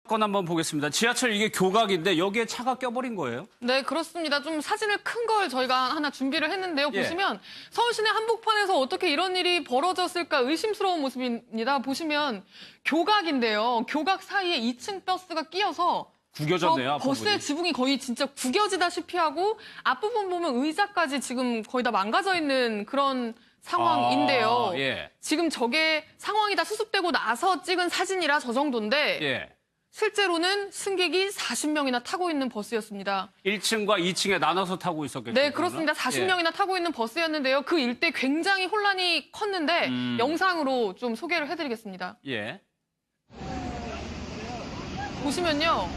건 한번 보겠습니다. 지하철 이게 교각인데 여기에 차가 껴버린 거예요? 네, 그렇습니다. 좀 사진을 큰 걸 저희가 하나 준비를 했는데요. 예. 보시면 서울 시내 한복판에서 어떻게 이런 일이 벌어졌을까 의심스러운 모습입니다. 보시면 교각인데요. 교각 사이에 2층 버스가 끼어서 구겨졌네요, 앞부분이. 버스의 지붕이 거의 진짜 구겨지다시피 하고 앞부분 보면 의자까지 지금 거의 다 망가져 있는 그런 상황인데요. 예. 지금 저게 상황이 다 수습되고 나서 찍은 사진이라 저 정도인데 예. 실제로는 승객이 40명이나 타고 있는 버스였습니다. 1층과 2층에 나눠서 타고 있었겠죠. 네, 그렇습니다. 40명이나 타고 있는 버스였는데요. 그 일대 굉장히 혼란이 컸는데 영상으로 좀 소개를 해드리겠습니다. 예. 보시면요.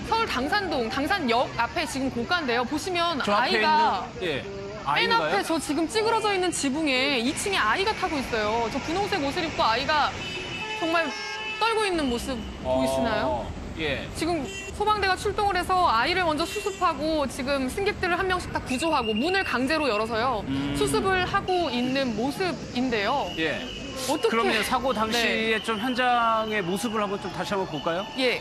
서울 당산동, 당산역 앞에 지금 고가인데요. 보시면 저 앞에 아이가 있는, 예. 맨 아이인가요? 앞에 저 지금 찌그러져 있는 지붕에 2층에 아이가 타고 있어요. 저 분홍색 옷을 입고 아이가 정말 떨고 있는 모습 보이시나요? 예. 지금 소방대가 출동을 해서 아이를 먼저 수습하고 지금 승객들을 한 명씩 다 구조하고 문을 강제로 열어서요. 수습을 하고 있는 모습인데요. 예. 어떻게 그러면 사고 당시에 네. 좀 현장의 모습을 한번 좀 다시 한번 볼까요? 예.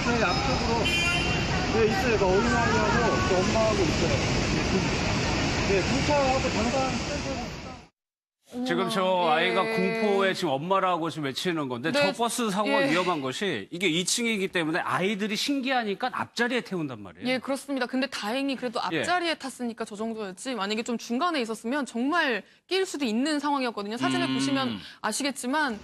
지금 앞쪽으로 있어요. 그 어린아이하고 그 엄마하고 있어요. 네, 경찰하고 당산 지금 저 예. 아이가 공포에 지금 엄마라고 지금 외치는 건데 네, 저 버스 사고가 예. 위험한 것이 이게 2층이기 때문에 아이들이 신기하니까 앞자리에 태운단 말이에요. 예, 그렇습니다. 근데 다행히 그래도 앞자리에 탔으니까 저 정도였지. 만약에 좀 중간에 있었으면 정말 낄 수도 있는 상황이었거든요. 사진을 보시면 아시겠지만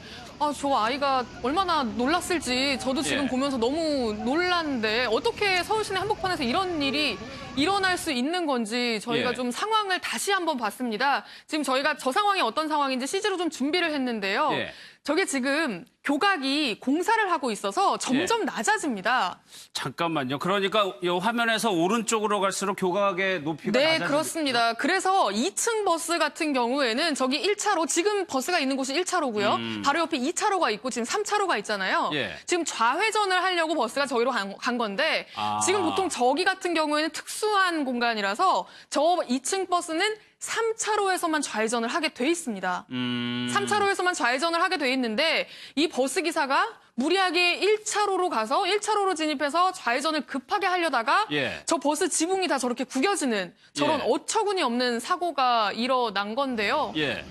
저 아이가 얼마나 놀랐을지 저도 지금 예. 보면서 너무 놀랐는데 어떻게 서울 시내 한복판에서 이런 일이 일어날 수 있는 건지 저희가 예. 좀 상황을 다시 한번 봤습니다. 지금 저희가 저 상황이 어떤 상황인지 CG로 좀 준비를 했는데요. 예. 저게 지금 교각이 공사를 하고 있어서 점점 낮아집니다. 잠깐만요. 그러니까 이 화면에서 오른쪽으로 갈수록 교각의 높이가 네, 낮아지는 그렇습니다. 그래서 2층 버스 같은 경우에는 저기 1차로, 지금 버스가 있는 곳이 1차로고요. 바로 옆에 2차로가 있고 지금 3차로가 있잖아요. 예. 지금 좌회전을 하려고 버스가 저기로 간 건데 아. 지금 보통 저기 같은 경우에는 특수한 공간이라서 저 2층 버스는 3차로에서만 좌회전을 하게 돼 있습니다. 3차로에서만 좌회전을 하게 돼 있는데 이 버스 기사가 무리하게 1차로로 가서 1차로로 진입해서 좌회전을 급하게 하려다가 예. 저 버스 지붕이 다 저렇게 구겨지는 저런 예. 어처구니 없는 사고가 일어난 건데요. 예.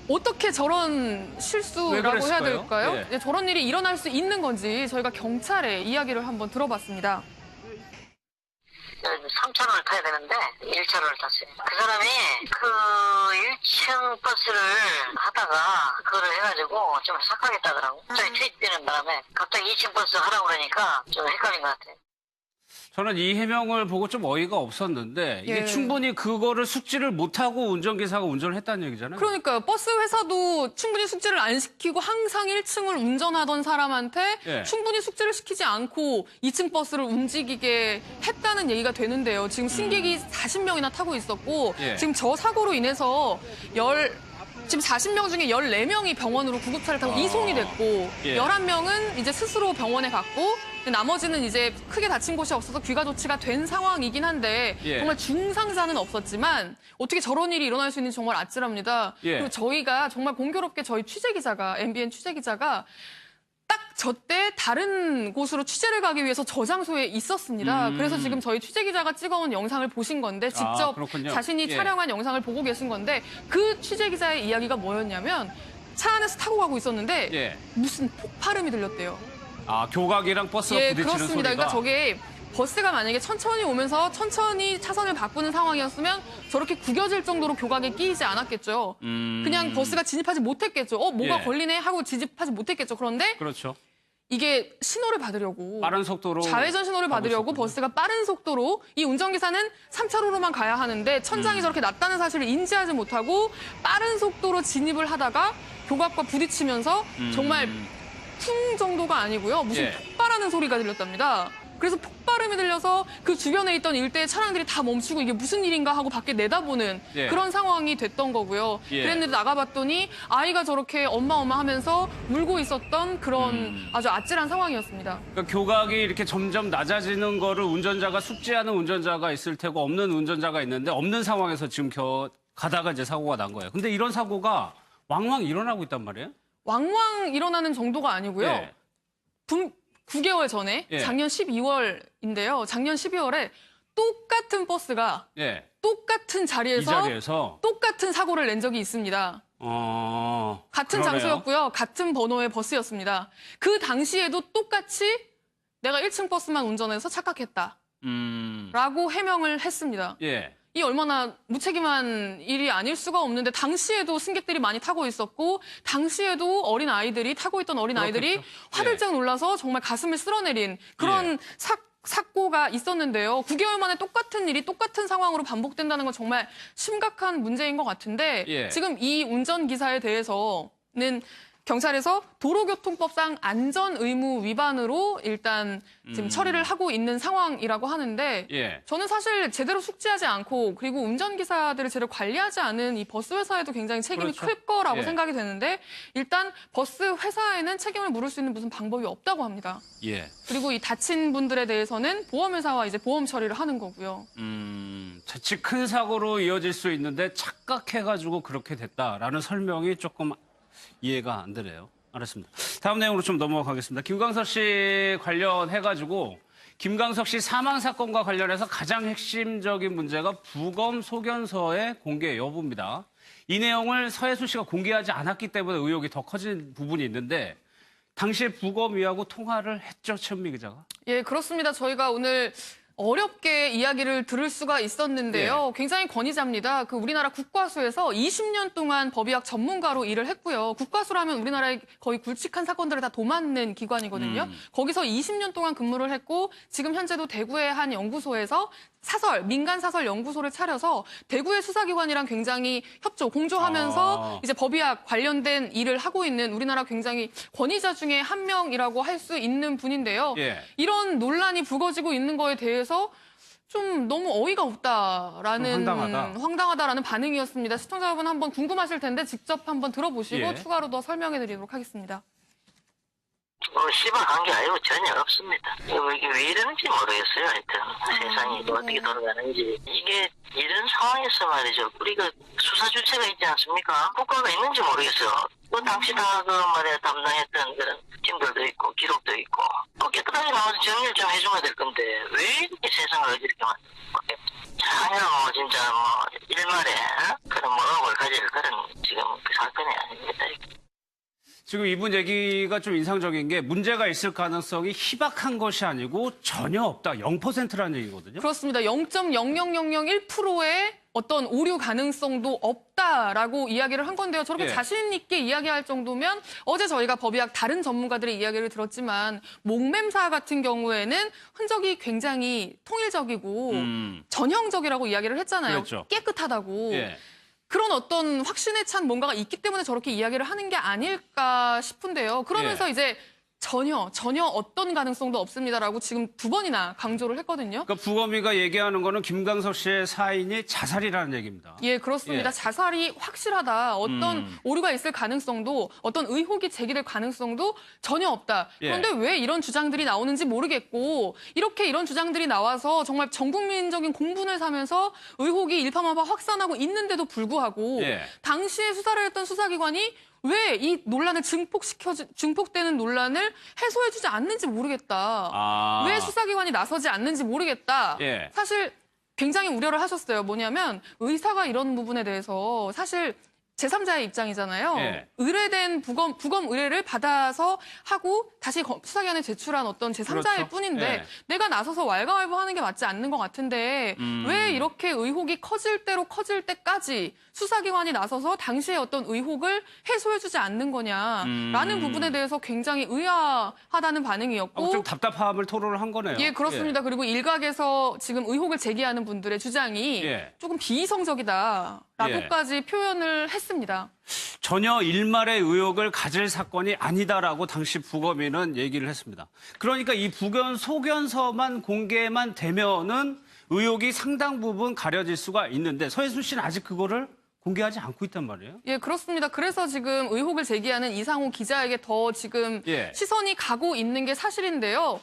어떻게 저런 왜 실수라고 해야 그랬을까요? 될까요? 예. 네, 저런 일이 일어날 수 있는 건지 저희가 경찰의 이야기를 한번 들어봤습니다. 3차로를 타야 되는데 1차로를 탔어요. 그 사람이 그 1층 버스를 하다가 그거를 해가지고 좀 착각했다더라고. 갑자기 투입되는 바람에 갑자기 2층 버스 하라고 그러니까 좀 헷갈린 것 같아요. 저는 이 해명을 보고 좀 어이가 없었는데 이게 예. 충분히 그거를 숙지를 못하고 운전기사가 운전을 했다는 얘기잖아요. 그러니까요. 버스 회사도 충분히 숙지를 안 시키고 항상 1층을 운전하던 사람한테 예. 충분히 숙지를 시키지 않고 2층 버스를 움직이게 했다는 얘기가 되는데요. 지금 승객이 40명이나 타고 있었고 예. 지금 저 사고로 인해서 지금 40명 중에 14명이 병원으로 구급차를 타고 이송이 됐고 예. 11명은 이제 스스로 병원에 갔고 나머지는 이제 크게 다친 곳이 없어서 귀가 조치가 된 상황이긴 한데 예. 정말 중상자는 없었지만 어떻게 저런 일이 일어날 수 있는지 정말 아찔합니다. 예. 그리고 저희가 정말 공교롭게 저희 취재기자가 MBN 취재기자가 딱 저 때 다른 곳으로 취재를 가기 위해서 저 장소에 있었습니다. 그래서 지금 저희 취재기자가 찍어온 영상을 보신 건데 직접 그렇군요. 자신이 예. 촬영한 영상을 보고 계신 건데 그 취재기자의 이야기가 뭐였냐면 차 안에서 타고 가고 있었는데 예. 무슨 폭발음이 들렸대요. 아, 교각이랑 버스가 예, 부딪히는 그렇습니다. 소리가. 그러니까 저게 버스가 만약에 천천히 오면서 천천히 차선을 바꾸는 상황이었으면 저렇게 구겨질 정도로 교각에 끼이지 않았겠죠. 그냥 버스가 진입하지 못했겠죠. 뭐가 예. 걸리네 하고 진입하지 못했겠죠. 그런데 그렇죠. 이게 신호를 받으려고 빠른 속도로 좌회전 신호를 가고 받으려고 있었군요. 버스가 빠른 속도로 이 운전기사는 3차로로만 가야 하는데 천장이 저렇게 낮다는 사실을 인지하지 못하고 빠른 속도로 진입을 하다가 교각과 부딪히면서 정말 쿵 정도가 아니고요. 무슨 예. 폭발하는 소리가 들렸답니다. 그래서 폭발음이 들려서 그 주변에 있던 일대의 차량들이 다 멈추고 이게 무슨 일인가 하고 밖에 내다보는 예. 그런 상황이 됐던 거고요. 예. 그랬는데 나가봤더니 아이가 저렇게 엄마 하면서 울고 있었던 그런 아주 아찔한 상황이었습니다. 그러니까 교각이 이렇게 점점 낮아지는 거를 운전자가 숙지하는 운전자가 있을 테고 없는 운전자가 있는데 없는 상황에서 지금 가다가 이제 사고가 난 거예요. 근데 이런 사고가 왕왕 일어나고 있단 말이에요? 왕왕 일어나는 정도가 아니고요. 예. 9개월 전에 예. 작년 12월인데요. 작년 12월에 똑같은 버스가 예. 똑같은 이 자리에서 자리에서 똑같은 사고를 낸 적이 있습니다. 같은 그러네요. 장소였고요. 같은 번호의 버스였습니다. 그 당시에도 똑같이 내가 1층 버스만 운전해서 착각했다. 라고 해명을 했습니다. 예. 이 얼마나 무책임한 일이 아닐 수가 없는데 당시에도 승객들이 많이 타고 있었고 당시에도 어린 아이들이 타고 있던 어린 아이들이 그렇겠죠. 화들짝 놀라서 정말 가슴을 쓸어내린 그런 사고가 있었는데요. 9개월 만에 똑같은 일이 똑같은 상황으로 반복된다는 건 정말 심각한 문제인 것 같은데 예. 지금 이 운전기사에 대해서는 경찰에서 도로교통법상 안전의무 위반으로 일단 지금 처리를 하고 있는 상황이라고 하는데 예. 저는 사실 제대로 숙지하지 않고 그리고 운전기사들을 제대로 관리하지 않은 이 버스 회사에도 굉장히 책임이 그렇죠. 클 거라고 예. 생각이 되는데 일단 버스 회사에는 책임을 물을 수 있는 무슨 방법이 없다고 합니다. 예. 그리고 이 다친 분들에 대해서는 보험회사와 이제 보험 처리를 하는 거고요. 자칫 큰 사고로 이어질 수 있는데 착각해가지고 그렇게 됐다라는 설명이 조금 이해가 안 되네요. 알았습니다. 다음 내용으로 좀 넘어가겠습니다. 김광석 씨 관련해가지고 김광석 씨 사망 사건과 관련해서 가장 핵심적인 문제가 부검 소견서의 공개 여부입니다. 이 내용을 서혜수 씨가 공개하지 않았기 때문에 의혹이 더 커진 부분이 있는데 당시에 부검위하고 통화를 했죠, 최은미 기자가? 예, 그렇습니다. 저희가 오늘 어렵게 이야기를 들을 수가 있었는데요. 굉장히 권위자입니다. 그 우리나라 국과수에서 20년 동안 법의학 전문가로 일을 했고요. 국과수라면 우리나라의 거의 굵직한 사건들을 다 도맡는 기관이거든요. 거기서 20년 동안 근무를 했고 지금 현재도 대구의 한 연구소에서 민간 사설 연구소를 차려서 대구의 수사기관이랑 굉장히 공조하면서 이제 법의학 관련된 일을 하고 있는 우리나라 굉장히 권위자 중에 한 명이라고 할 수 있는 분인데요. 예. 이런 논란이 불거지고 있는 거에 대해서 좀 너무 어이가 없다라는 황당하다라는 반응이었습니다. 시청자여러분 한번 궁금하실 텐데 직접 한번 들어보시고 예. 추가로 더 설명해드리도록 하겠습니다. 심각한 게 아니고 전혀 없습니다. 이게 왜 이러는지 모르겠어요. 하여튼 세상이 어떻게 돌아가는지. 이게 이런 상황에서 말이죠. 우리가 수사 주체가 있지 않습니까? 국가가 있는지 모르겠어요. 그 당시 다 담당했던 그런 팀들도 있고 기록도 있고 깨끗하게 나와서 정리를 좀 해줘야 될 건데 왜 이렇게 세상을 어지럽게 만드는 전혀 진짜 일말에 그런 의혹을 가질 그런 지금 그 사건이 아닙니다. 지금 이분 얘기가 좀 인상적인 게 문제가 있을 가능성이 희박한 것이 아니고 전혀 없다. 0%라는 얘기거든요. 그렇습니다. 0.00001%의 어떤 오류 가능성도 없다라고 이야기를 한 건데요. 저렇게 자신 있게 이야기할 정도면 어제 저희가 법의학 다른 전문가들의 이야기를 들었지만 목맴사 같은 경우에는 흔적이 굉장히 통일적이고 전형적이라고 이야기를 했잖아요. 그렇죠. 깨끗하다고. 예. 그런 어떤 확신에 찬 뭔가가 있기 때문에 저렇게 이야기를 하는 게 아닐까 싶은데요. 그러면서 이제 전혀 어떤 가능성도 없습니다라고 지금 2번이나 강조를 했거든요. 그러니까 부검위가 얘기하는 거는 김광석 씨의 사인이 자살이라는 얘기입니다. 예, 그렇습니다. 예. 자살이 확실하다. 어떤 오류가 있을 가능성도 어떤 의혹이 제기될 가능성도 전혀 없다. 그런데 왜 이런 주장들이 나오는지 모르겠고 이렇게 이런 주장들이 나와서 정말 전 국민적인 공분을 사면서 의혹이 일파만파 확산하고 있는데도 불구하고 당시에 수사를 했던 수사기관이 왜 이 논란을 증폭되는 논란을 해소해주지 않는지 모르겠다. 왜 수사기관이 나서지 않는지 모르겠다. 사실 굉장히 우려를 하셨어요. 뭐냐면 의사가 이런 부분에 대해서 사실 제3자의 입장이잖아요. 의뢰된 부검 의뢰를 받아서 하고 다시 수사기관에 제출한 어떤 제3자일 뿐인데 내가 나서서 왈가왈부하는 게 맞지 않는 것 같은데 왜 이렇게 의혹이 커질 대로 커질 때까지 수사기관이 나서서 당시의 어떤 의혹을 해소해주지 않는 거냐라는 부분에 대해서 굉장히 의아하다는 반응이었고 좀 답답함을 토로를 한 거네요. 예, 그렇습니다. 그리고 일각에서 지금 의혹을 제기하는 분들의 주장이 조금 비이성적이다라고까지 표현을 했습니다. 전혀 일말의 의혹을 가질 사건이 아니다라고 당시 부검인은 얘기를 했습니다. 그러니까 이 소견서만 공개만 되면은 의혹이 상당 부분 가려질 수가 있는데 서해순 씨는 아직 그거를 공개하지 않고 있단 말이에요. 예, 그렇습니다. 그래서 지금 의혹을 제기하는 이상호 기자에게 더 지금 예. 시선이 가고 있는 게 사실인데요.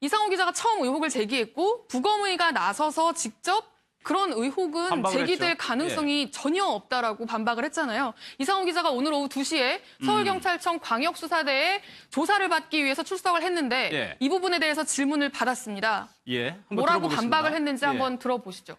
이상호 기자가 처음 의혹을 제기했고 부검의가 나서서 직접 그런 의혹은 반박을 제기될 했죠. 가능성이 전혀 없다라고 반박을 했잖아요. 이상호 기자가 오늘 오후 2시에 서울경찰청 광역수사대에 조사를 받기 위해서 출석을 했는데 예. 이 부분에 대해서 질문을 받았습니다. 예. 한번 뭐라고 들어보겠습니다. 반박을 했는지 예. 한번 들어보시죠.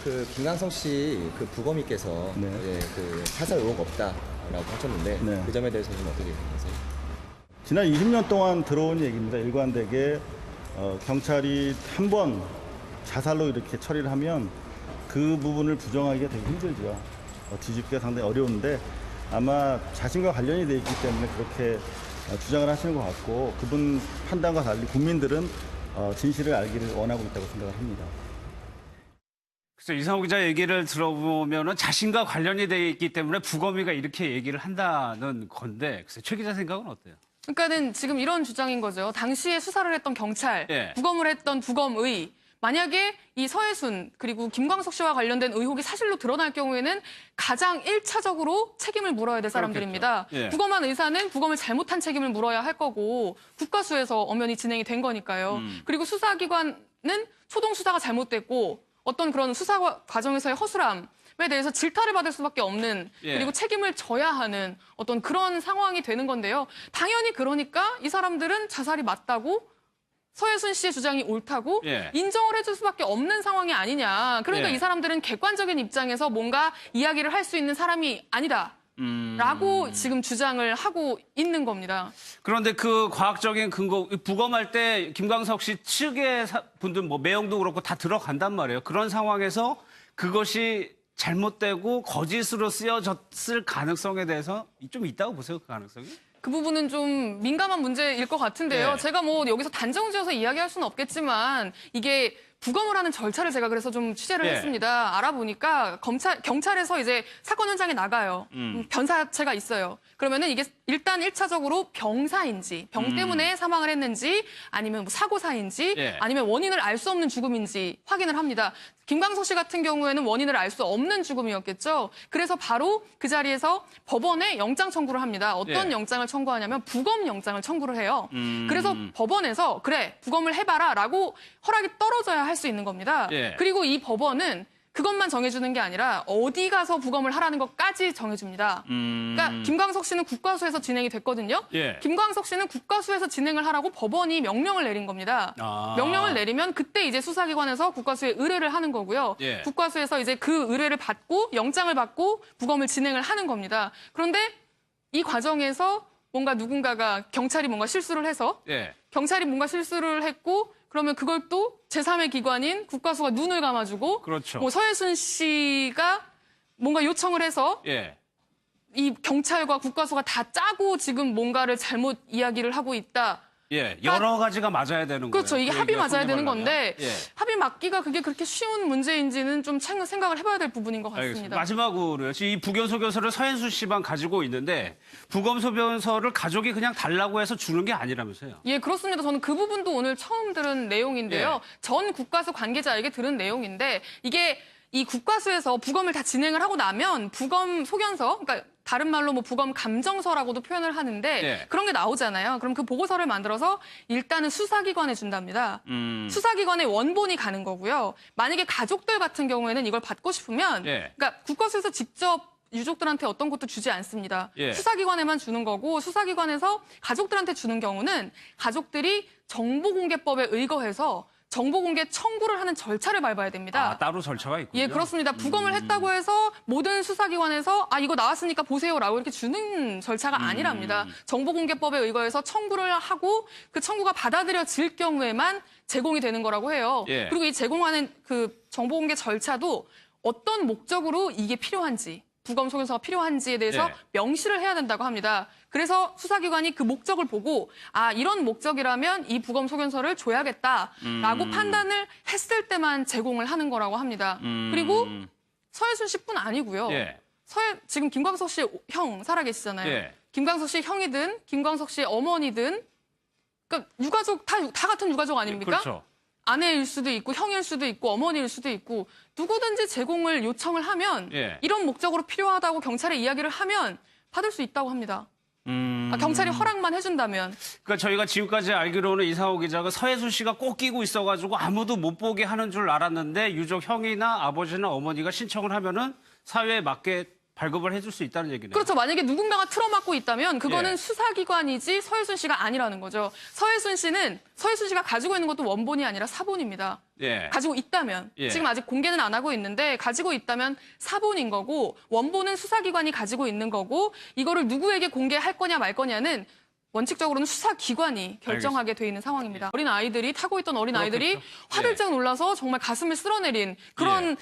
그 김광석 씨 그 부검의께서 네. 예, 그 사살 의혹 없다라고 하셨는데 네. 그 점에 대해서는 어떻게 생각하세요? 지난 20년 동안 들어온 얘기입니다. 일관되게 경찰이 한 번 자살로 이렇게 처리를 하면 그 부분을 부정하기가 되게 힘들죠. 뒤집기가 상당히 어려운데 아마 자신과 관련이 돼 있기 때문에 그렇게 주장을 하시는 것 같고 그분 판단과 달리 국민들은 진실을 알기를 원하고 있다고 생각을 합니다. 그래서 이상호 기자 얘기를 들어보면은 자신과 관련이 돼 있기 때문에 부검이가 이렇게 얘기를 한다는 건데, 글쎄 최 기자 생각은 어때요? 그러니까는 지금 이런 주장인 거죠. 당시에 수사를 했던 경찰, 예. 부검을 했던 부검의, 만약에 이 서해순 그리고 김광석 씨와 관련된 의혹이 사실로 드러날 경우에는 가장 1차적으로 책임을 물어야 될 사람들입니다. 그렇겠죠. 예. 부검한 의사는 부검을 잘못한 책임을 물어야 할 거고 국가수에서 엄연히 진행이 된 거니까요. 그리고 수사기관은 초동 수사가 잘못됐고 어떤 그런 수사 과정에서의 허술함에 대해서 질타를 받을 수밖에 없는 예. 그리고 책임을 져야 하는 어떤 그런 상황이 되는 건데요. 당연히 그러니까 이 사람들은 자살이 맞다고 서해순 씨의 주장이 옳다고 예. 인정을 해줄 수밖에 없는 상황이 아니냐. 그러니까 예. 이 사람들은 객관적인 입장에서 뭔가 이야기를 할 수 있는 사람이 아니다. 라고 지금 주장을 하고 있는 겁니다. 그런데 그 과학적인 근거, 부검할 때 김광석 씨 측의 분들, 뭐 매형도 그렇고 다 들어간단 말이에요. 그런 상황에서 그것이 잘못되고 거짓으로 쓰여졌을 가능성에 대해서 좀 있다고 보세요, 그 가능성이? 그 부분은 좀 민감한 문제일 것 같은데요. 네. 제가 뭐 여기서 단정지어서 이야기할 수는 없겠지만 이게 부검을 하는 절차를 제가 그래서 좀 취재를 네. 했습니다. 알아보니까 경찰에서 이제 사건 현장에 나가요. 변사체가 있어요. 그러면은 이게 일단 1차적으로 병사인지, 병 때문에 사망을 했는지, 아니면 뭐 사고사인지, 네. 아니면 원인을 알 수 없는 죽음인지 확인을 합니다. 김광석 씨 같은 경우에는 원인을 알 수 없는 죽음이었겠죠. 그래서 바로 그 자리에서 법원에 영장 청구를 합니다. 어떤 네. 영장을 청구하냐면 부검 영장을 청구를 해요. 그래서 법원에서 그래 부검을 해봐라라고 허락이 떨어져야 할 수 있는 겁니다. 예. 그리고 이 법원은 그것만 정해주는 게 아니라 어디 가서 부검을 하라는 것까지 정해줍니다. 그러니까 김광석 씨는 국과수에서 진행이 됐거든요. 예. 김광석 씨는 국과수에서 진행을 하라고 법원이 명령을 내린 겁니다. 아. 명령을 내리면 그때 이제 수사기관에서 국과수에 의뢰를 하는 거고요. 예. 국과수에서 이제 그 의뢰를 받고 영장을 받고 부검을 진행을 하는 겁니다. 그런데 이 과정에서 뭔가 누군가가 경찰이 뭔가 실수를 해서 예. 경찰이 뭔가 실수를 했고 그러면 그걸 또 제3의 기관인 국과수가 눈을 감아주고 그렇죠. 뭐 서해순 씨가 뭔가 요청을 해서 예. 이 경찰과 국과수가 다 짜고 지금 뭔가를 잘못 이야기를 하고 있다. 예. 여러 가지가 맞아야 되는 거예요. 그렇죠. 이게 그 합이 얘기가 맞아야 되는 성립하려면. 건데 예. 합이 맞기가 그게 그렇게 쉬운 문제인지는 좀 생각을 해봐야 될 부분인 것 알겠습니다. 같습니다. 마지막으로요. 이 부검소견서를 서해순 씨만 가지고 있는데 부검소견서를 가족이 그냥 달라고 해서 주는 게 아니라면서요. 예, 그렇습니다. 저는 그 부분도 오늘 처음 들은 내용인데요. 예. 전 국과수 관계자에게 들은 내용인데 이게 이 국과수에서 부검을 다 진행을 하고 나면 부검 소견서, 그러니까 다른 말로 뭐 부검 감정서라고도 표현을 하는데 예. 그런 게 나오잖아요. 그럼 그 보고서를 만들어서 일단은 수사기관에 준답니다. 수사기관에 원본이 가는 거고요. 만약에 가족들 같은 경우에는 이걸 받고 싶으면 예. 그러니까 국과수에서 직접 유족들한테 어떤 것도 주지 않습니다. 예. 수사기관에만 주는 거고 수사기관에서 가족들한테 주는 경우는 가족들이 정보공개법에 의거해서 정보공개 청구를 하는 절차를 밟아야 됩니다. 아, 따로 절차가 있군요. 예, 그렇습니다. 부검을 했다고 해서 모든 수사기관에서 이거 나왔으니까 보세요라고 이렇게 주는 절차가 아니랍니다. 정보공개법에 의거해서 청구를 하고 그 청구가 받아들여질 경우에만 제공이 되는 거라고 해요. 예. 그리고 이 제공하는 그 정보공개 절차도 어떤 목적으로 이게 필요한지 부검 소견서가 필요한지에 대해서 네. 명시를 해야 된다고 합니다. 그래서 수사기관이 그 목적을 보고 이런 목적이라면 이 부검 소견서를 줘야겠다라고 판단을 했을 때만 제공을 하는 거라고 합니다. 그리고 서해순 씨뿐 아니고요. 예. 지금 김광석 씨 형 살아계시잖아요. 예. 김광석 씨 형이든 김광석 씨 어머니든 그러니까 유가족 다 같은 유가족 아닙니까? 그렇죠. 아내일 수도 있고 형일 수도 있고 어머니일 수도 있고 누구든지 제공을 요청을 하면 예. 이런 목적으로 필요하다고 경찰에 이야기를 하면 받을 수 있다고 합니다. 경찰이 허락만 해준다면. 그러니까 저희가 지금까지 알기로는 이상호 기자가 서해순 씨가 꼭 끼고 있어가지고 아무도 못 보게 하는 줄 알았는데 유족 형이나 아버지나 어머니가 신청을 하면은 사회에 맞게 발급을 해줄 수 있다는 얘기네요. 그렇죠. 만약에 누군가가 틀어막고 있다면 그거는 예. 수사기관이지 서해순 씨가 아니라는 거죠. 서해순 씨가 가지고 있는 것도 원본이 아니라 사본입니다. 예. 가지고 있다면 예. 지금 아직 공개는 안 하고 있는데 가지고 있다면 사본인 거고 원본은 수사기관이 가지고 있는 거고 이거를 누구에게 공개할 거냐 말 거냐는 원칙적으로는 수사기관이 결정하게 돼 있는 상황입니다. 어린 아이들이 타고 있던 어린 아이들이 그렇겠죠. 화들짝 놀라서 정말 가슴을 쓸어내린 그런 예.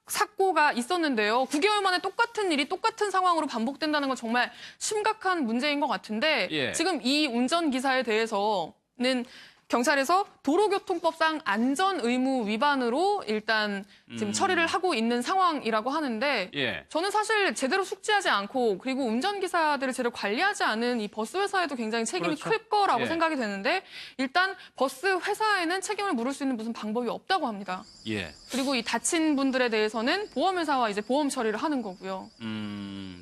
사고가 있었는데요. 9개월 만에 똑같은 일이 똑같은 상황으로 반복된다는 건 정말 심각한 문제인 것 같은데 예. 지금 이 운전기사에 대해서는 경찰에서 도로교통법상 안전의무 위반으로 일단 지금 처리를 하고 있는 상황이라고 하는데 예. 저는 사실 제대로 숙지하지 않고 그리고 운전기사들을 제대로 관리하지 않은 이 버스 회사에도 굉장히 책임이 그렇죠. 클 거라고 예. 생각이 되는데 일단 버스 회사에는 책임을 물을 수 있는 무슨 방법이 없다고 합니다. 예. 그리고 이 다친 분들에 대해서는 보험회사와 이제 보험 처리를 하는 거고요.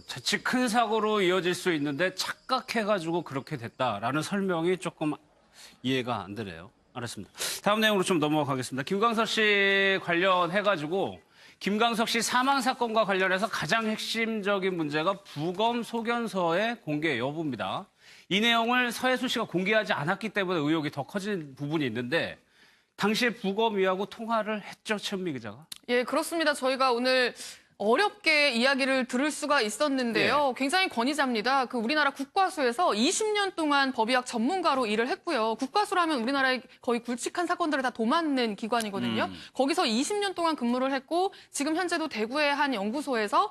자칫 큰 사고로 이어질 수 있는데 착각해가지고 그렇게 됐다라는 설명이 조금 이해가 안 되네요. 알았습니다. 다음 내용으로 좀 넘어가겠습니다. 김광석 씨 관련해가지고 김광석 씨 사망 사건과 관련해서 가장 핵심적인 문제가 부검 소견서의 공개 여부입니다. 이 내용을 서해순 씨가 공개하지 않았기 때문에 의혹이 더 커진 부분이 있는데 당시에 부검위하고 통화를 했죠, 최은미 기자가? 예, 그렇습니다. 저희가 오늘 어렵게 이야기를 들을 수가 있었는데요. 굉장히 권위자입니다. 그 우리나라 국과수에서 20년 동안 법의학 전문가로 일을 했고요. 국과수라면 우리나라의 거의 굵직한 사건들을 다 도맡는 기관이거든요. 거기서 20년 동안 근무를 했고 지금 현재도 대구의 한 연구소에서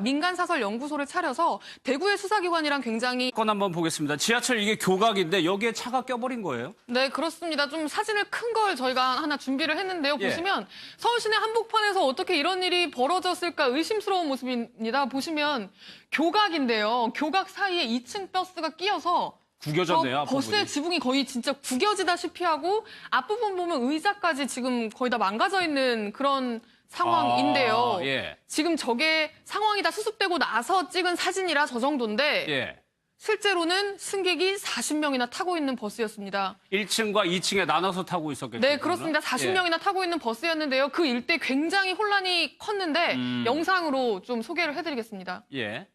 민간 사설 연구소를 차려서 대구의 수사기관이랑 굉장히 건 한번 보겠습니다. 지하철 이게 교각인데 여기에 차가 껴버린 거예요? 네, 그렇습니다. 좀 사진을 큰 걸 저희가 하나 준비를 했는데요. 예. 보시면 서울 시내 한복판에서 어떻게 이런 일이 벌어졌을까 의심스러운 모습입니다. 보시면 교각인데요. 교각 사이에 2층 버스가 끼어서 구겨졌네요, 앞부분이. 버스의 지붕이 거의 진짜 구겨지다시피 하고 앞부분 보면 의자까지 지금 거의 다 망가져 있는 그런 상황인데요. 예. 지금 저게 상황이 다 수습되고 나서 찍은 사진이라 저 정도인데 예. 실제로는 승객이 40명이나 타고 있는 버스였습니다. 1층과 2층에 나눠서 타고 있었겠죠. 네, 그렇습니다. 40명이나 타고 있는 버스였는데요. 그 일대 굉장히 혼란이 컸는데 영상으로 좀 소개를 해드리겠습니다. 예.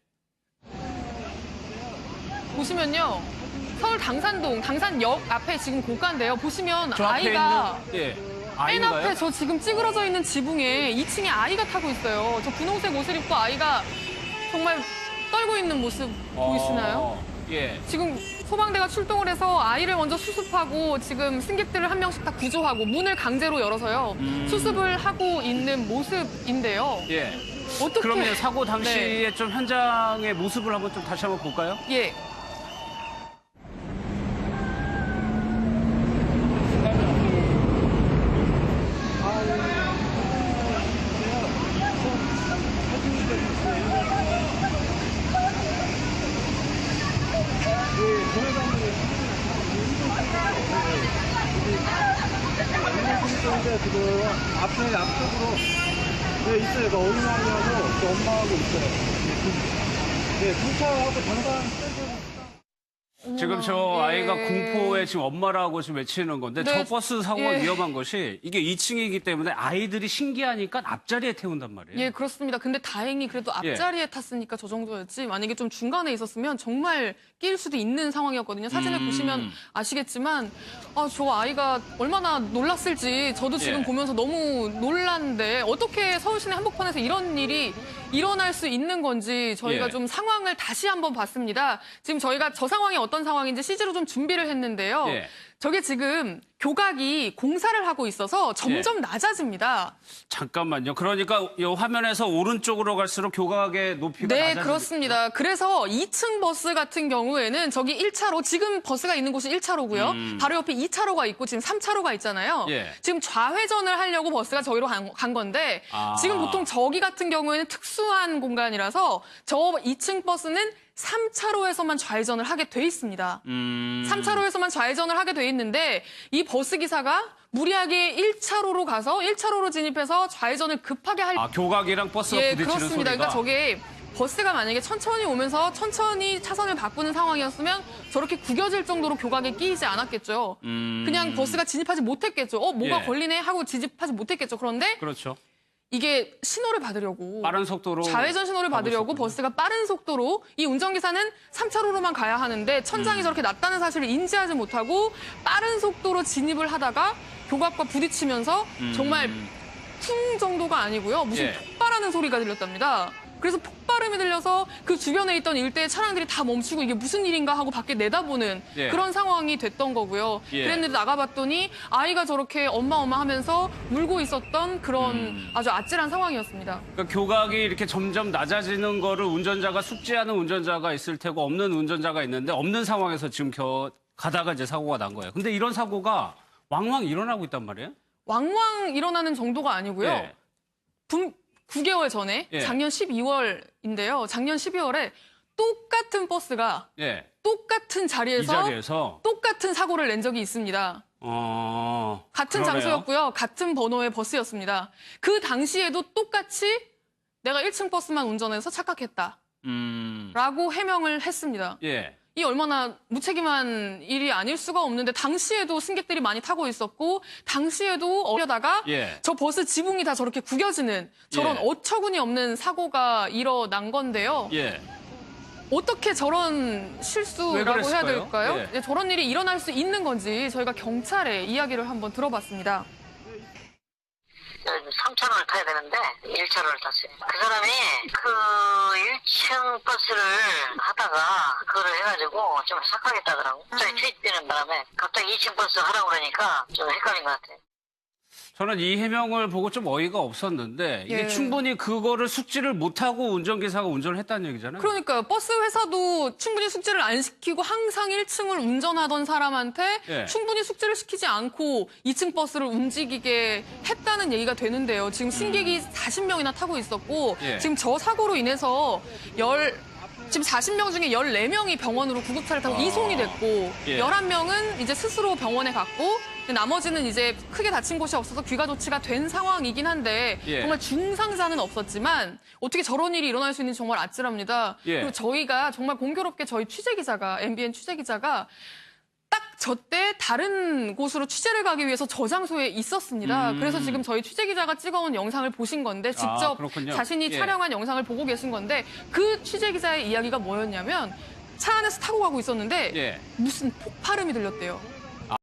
보시면요. 서울 당산역 앞에 지금 고가인데요. 보시면 저 앞에 아이가 있는 예. 맨 아이인가요? 앞에 저 지금 찌그러져 있는 지붕에 2층에 아이가 타고 있어요. 저 분홍색 옷을 입고 아이가 정말 떨고 있는 모습 보이시나요? 예. 지금 소방대가 출동을 해서 아이를 먼저 수습하고 지금 승객들을 한 명씩 다 구조하고 문을 강제로 열어서요. 수습을 하고 있는 모습인데요. 예. 어떻게 그러면 사고 당시에 네. 좀 현장의 모습을 한번 좀 다시 한번 볼까요? 예. 지금 앞쪽으로 있어요. 그 어린아이하고 또 엄마하고 있어요. 네, 경찰하고 당산 지금 저 예. 아이가 공포에 지금 엄마라고 지금 외치는 건데 네. 저 버스 사고가 예. 위험한 것이 이게 2층이기 때문에 아이들이 신기하니까 앞자리에 태운단 말이에요. 예, 그렇습니다. 근데 다행히 그래도 예. 앞자리에 탔으니까 저 정도였지. 만약에 좀 중간에 있었으면 정말 낄 수도 있는 상황이었거든요. 사진을 보시면 아시겠지만 저 아이가 얼마나 놀랐을지 저도 지금 예. 보면서 너무 놀랐는데 어떻게 서울시내 한복판에서 이런 일이 일어날 수 있는 건지 저희가 예. 좀 상황을 다시 한번 봤습니다. 지금 저희가 저 상황이 어떤 상황인지 CG로 좀 준비를 했는데요. 예. 저게 지금 교각이 공사를 하고 있어서 점점 낮아집니다. 잠깐만요. 그러니까 이 화면에서 오른쪽으로 갈수록 교각의 높이가 네, 낮아지는 그렇습니다. 그래서 2층 버스 같은 경우에는 저기 1차로, 지금 버스가 있는 곳이 1차로고요. 바로 옆에 2차로가 있고 지금 3차로가 있잖아요. 예. 지금 좌회전을 하려고 버스가 저기로 간 건데 아. 지금 보통 저기 같은 경우에는 특수한 공간이라서 저 2층 버스는 3차로에서만 좌회전을 하게 돼 있습니다. 3차로에서만 좌회전을 하게 돼 있는데 이 버스 기사가 무리하게 1차로로 가서 1차로로 진입해서 좌회전을 급하게 할 교각이랑 버스가 예, 부딪히는 그렇습니다. 소리가. 그러니까 저게 버스가 만약에 천천히 오면서 천천히 차선을 바꾸는 상황이었으면 저렇게 구겨질 정도로 교각에 끼이지 않았겠죠. 그냥 버스가 진입하지 못했겠죠. 뭐가 예. 걸리네 하고 진입하지 못했겠죠. 그런데 그렇죠. 이게 신호를 받으려고 빠른 속도로 좌회전 신호를 가고 받으려고 있었군요. 버스가 빠른 속도로 이 운전기사는 3차로로만 가야 하는데 천장이 저렇게 낮다는 사실을 인지하지 못하고 빠른 속도로 진입을 하다가 교각과 부딪히면서 정말 쿵 정도가 아니고요. 무슨 예. 폭발하는 소리가 들렸답니다. 그래서 폭발음이 들려서 그 주변에 있던 일대의 차량들이 다 멈추고 이게 무슨 일인가 하고 밖에 내다보는 예. 그런 상황이 됐던 거고요. 예. 그랬는데 나가봤더니 아이가 저렇게 엄마 하면서 울고 있었던 그런 아주 아찔한 상황이었습니다. 그러니까 교각이 이렇게 점점 낮아지는 거를 운전자가 숙지하는 운전자가 있을 테고 없는 운전자가 있는데 없는 상황에서 지금 가다가 이제 사고가 난 거예요. 근데 이런 사고가 왕왕 일어나고 있단 말이에요? 왕왕 일어나는 정도가 아니고요. 예. 9개월 전에 예. 작년 12월인데요. 작년 12월에 똑같은 버스가 예. 똑같은 이 자리에서 자리에서 똑같은 사고를 낸 적이 있습니다. 같은 그러네요. 장소였고요. 같은 번호의 버스였습니다. 그 당시에도 똑같이 내가 1층 버스만 운전해서 착각했다. 라고 해명을 했습니다. 예. 이 얼마나 무책임한 일이 아닐 수가 없는데 당시에도 승객들이 많이 타고 있었고 당시에도 어려다가 예. 저 버스 지붕이 다 저렇게 구겨지는 저런 예. 어처구니 없는 사고가 일어난 건데요. 예. 어떻게 저런 왜 실수라고 해야 그랬을까요? 될까요? 예. 네, 저런 일이 일어날 수 있는 건지 저희가 경찰의 이야기를 한번 들어봤습니다. 3차로를 타야 되는데 1차로를 탔어요. 그 사람이 그 1층 버스를 하다가 그거를 해가지고 좀 착각했다더라고. 갑자기 투입되는 바람에 갑자기 2층 버스 하라고 그러니까 좀 헷갈린 것 같아요. 저는 이 해명을 보고 좀 어이가 없었는데 이게 예. 충분히 그거를 숙지를 못하고 운전기사가 운전을 했다는 얘기잖아요. 그러니까요. 버스 회사도 충분히 숙지를 안 시키고 항상 1층을 운전하던 사람한테 예. 충분히 숙지를 시키지 않고 2층 버스를 움직이게 했다는 얘기가 되는데요. 지금 승객이 40명이나 타고 있었고 예. 지금 저 사고로 인해서 지금 40명 중에 14명이 병원으로 구급차를 타고 이송이 됐고 예. 11명은 이제 스스로 병원에 갔고 나머지는 이제 크게 다친 곳이 없어서 귀가 조치가 된 상황이긴 한데 예. 정말 중상자는 없었지만 어떻게 저런 일이 일어날 수 있는지 정말 아찔합니다. 예. 그리고 저희가 정말 공교롭게 저희 취재기자가 MBN 취재기자가 딱 저 때 다른 곳으로 취재를 가기 위해서 저 장소에 있었습니다. 그래서 지금 저희 취재기자가 찍어온 영상을 보신 건데 직접 그렇군요. 자신이 예. 촬영한 영상을 보고 계신 건데 그 취재기자의 이야기가 뭐였냐면 차 안에서 타고 가고 있었는데 예. 무슨 폭발음이 들렸대요.